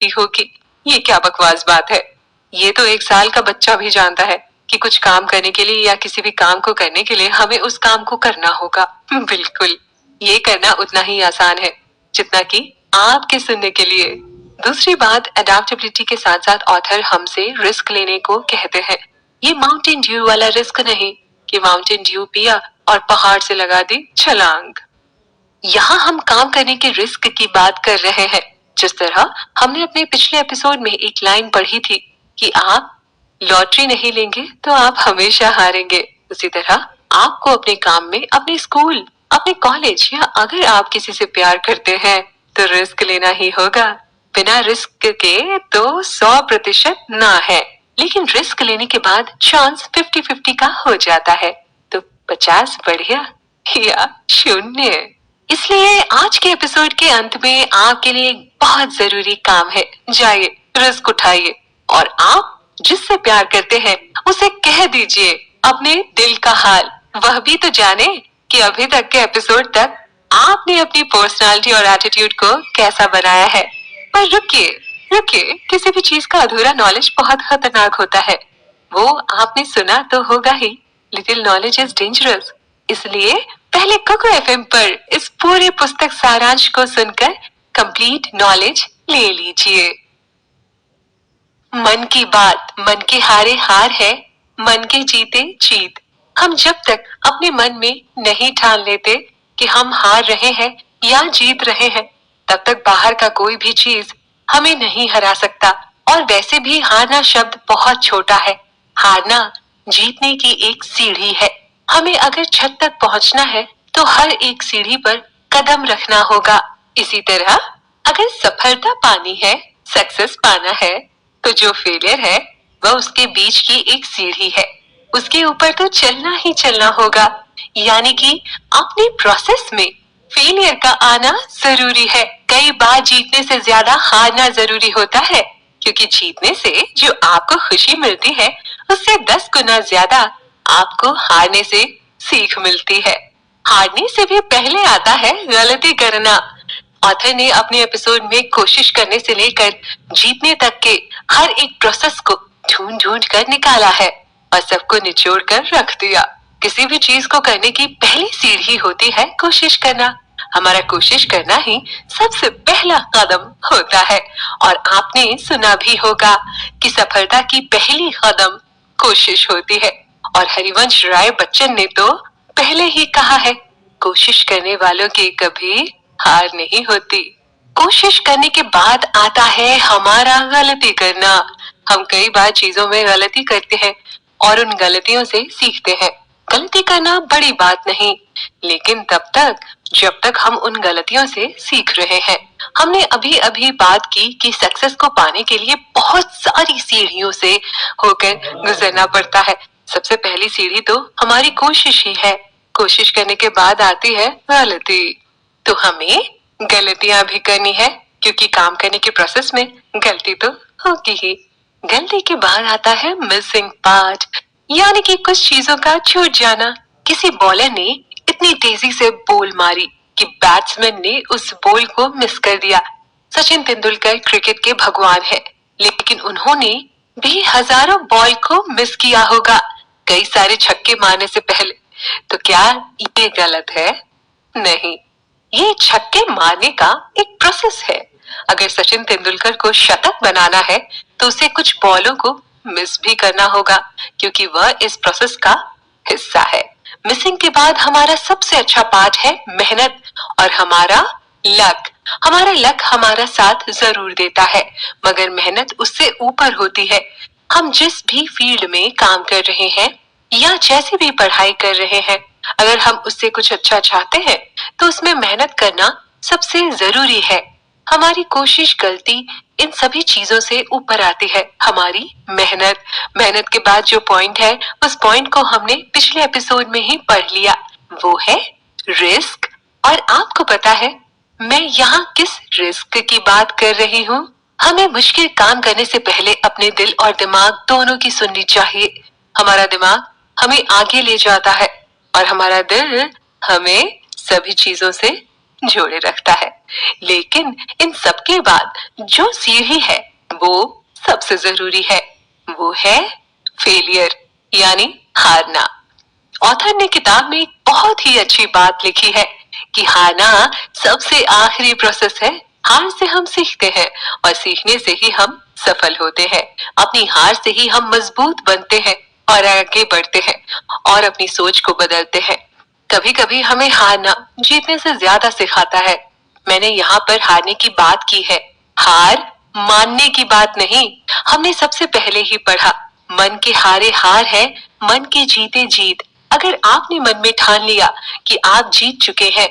होगी। ये क्या बकवास बात है। ये तो 1 साल का बच्चा भी जानता है कि कुछ काम करने के लिए या किसी भी काम को करने के लिए हमें उस काम को करना होगा। बिल्कुल, ये करना उतना ही आसान है जितना कि आपके सुनने के लिए। दूसरी बात, अडेप्टेबिलिटी के साथ साथ ऑथर हमसे रिस्क लेने को कहते हैं। ये माउंटेन ड्यू वाला रिस्क नहीं कि माउंटेन ड्यू पिया और पहाड़ से लगा दी छलांग। यहाँ हम काम करने के रिस्क की बात कर रहे हैं। जिस तरह हमने अपने पिछले एपिसोड में एक लाइन पढ़ी थी कि आप लॉटरी नहीं लेंगे तो आप हमेशा हारेंगे, उसी तरह आपको अपने काम में, अपने स्कूल, अपने कॉलेज या अगर आप किसी से प्यार करते हैं तो रिस्क लेना ही होगा। बिना रिस्क के तो 100% ना है, लेकिन रिस्क लेने के बाद चांस 50-50 का हो जाता है। तो 50 बढ़िया या 0। इसलिए आज के एपिसोड के अंत में आपके लिए एक बहुत जरूरी काम है। जाइए, रिस्क उठाइए और आप जिससे प्यार करते हैं उसे कह दीजिए अपने दिल का हाल। वह भी तो जाने कि अभी तक के एपिसोड तक आपने अपनी पर्सनालिटी और एटीट्यूड को कैसा बनाया है। पर रुकिए रुकिए, किसी भी चीज का अधूरा नॉलेज बहुत खतरनाक होता है। वो आपने सुना तो होगा ही, लिटिल नॉलेज इज डेंजरस। इसलिए पहले कोको एफएम पर इस पूरे पुस्तक सारांश को सुनकर कंप्लीट नॉलेज ले लीजिए। मन की बात, मन के हारे हार है, मन के जीते जीत। हम जब तक अपने मन में नहीं ठान लेते कि हम हार रहे हैं या जीत रहे हैं, तब तक बाहर का कोई भी चीज हमें नहीं हरा सकता। और वैसे भी हारना शब्द बहुत छोटा है। हारना जीतने की एक सीढ़ी है। हमें अगर छत तक पहुंचना है तो हर एक सीढ़ी पर कदम रखना होगा। इसी तरह अगर सफलता पानी है, सक्सेस पाना है, तो जो फेलियर है वह उसके बीच की एक सीढ़ी है। उसके ऊपर तो चलना ही चलना होगा। यानी कि अपने प्रोसेस में फेलियर का आना जरूरी है। कई बार जीतने से ज्यादा हारना जरूरी होता है, क्योंकि जीतने से जो आपको खुशी मिलती है उससे 10 गुना ज्यादा आपको हारने से सीख मिलती है। हारने से भी पहले आता है गलती करना। ऑथर ने अपने एपिसोड में कोशिश करने से लेकर जीतने तक के हर एक प्रोसेस को ढूंढ ढूंढ कर निकाला है और सबको निचोड़ कर रख दिया। किसी भी चीज को करने की पहली सीढ़ी होती है कोशिश करना। हमारा कोशिश करना ही सबसे पहला कदम होता है। और आपने सुना भी होगा कि सफलता की पहली कदम कोशिश होती है। और हरिवंश राय बच्चन ने तो पहले ही कहा है, कोशिश करने वालों की कभी हार नहीं होती। कोशिश करने के बाद आता है हमारा गलती करना। हम कई बार चीजों में गलती करते हैं और उन गलतियों से सीखते हैं। गलती करना बड़ी बात नहीं, लेकिन तब तक जब तक हम उन गलतियों से सीख रहे हैं। हमने अभी अभी बात की कि सक्सेस को पाने के लिए बहुत सारी सीढ़ियों से होकर गुजरना पड़ता है। सबसे पहली सीढ़ी तो हमारी कोशिश ही है। कोशिश करने के बाद आती है गलती। तो हमें गलतियां भी करनी है, क्योंकि काम करने के प्रोसेस में गलती तो होगी ही। गलती के बाद आता है मिसिंग पार्ट, यानी कि कुछ चीजों का छूट जाना। किसी बॉलर ने इतनी तेजी से बॉल मारी कि बैट्समैन ने उस बॉल को मिस कर दिया। सचिन तेंदुलकर क्रिकेट के भगवान है, लेकिन उन्होंने भी हजारों बॉल को मिस किया होगा कई सारे छक्के मारने से पहले। तो क्या ये गलत है? नहीं, ये छक्के मारने का एक प्रोसेस है। अगर सचिन तेंदुलकर को शतक बनाना है तो उसे कुछ बॉलों को मिस भी करना होगा, क्योंकि वह इस प्रोसेस का हिस्सा है। मिसिंग के बाद हमारा सबसे अच्छा पार्ट है मेहनत और हमारा लक। हमारा लक हमारा साथ जरूर देता है, मगर मेहनत उससे ऊपर होती है। हम जिस भी फील्ड में काम कर रहे हैं या जैसी भी पढ़ाई कर रहे हैं, अगर हम उससे कुछ अच्छा चाहते हैं तो उसमें मेहनत करना सबसे जरूरी है। हमारी कोशिश, गलती, इन सभी चीजों से ऊपर आती है हमारी मेहनत। मेहनत के बाद जो पॉइंट है, उस पॉइंट को हमने पिछले एपिसोड में ही पढ़ लिया, वो है रिस्क। और आपको पता है मैं यहाँ किस रिस्क की बात कर रही हूँ? हमें मुश्किल काम करने से पहले अपने दिल और दिमाग दोनों की सुननी चाहिए। हमारा दिमाग हमें आगे ले जाता है और हमारा दिल हमें सभी चीजों से जोड़े रखता है। लेकिन इन सब के बाद जो सीढ़ी है वो सबसे जरूरी है, वो है फेलियर, यानी हारना। ऑथर ने किताब में एक बहुत ही अच्छी बात लिखी है कि हारना सबसे आखिरी प्रोसेस है। हार से हम सीखते हैं और सीखने से ही हम सफल होते हैं। अपनी हार से ही हम मजबूत बनते हैं और आगे बढ़ते हैं और अपनी सोच को बदलते हैं। कभी कभी हमें हारना जीतने से ज्यादा सिखाता है। मैंने यहाँ पर हारने की बात की है, हार मानने की बात नहीं। हमने सबसे पहले ही पढ़ा, मन के हारे हार है, मन के जीते जीत। अगर आपने मन में ठान लिया कि आप जीत चुके हैं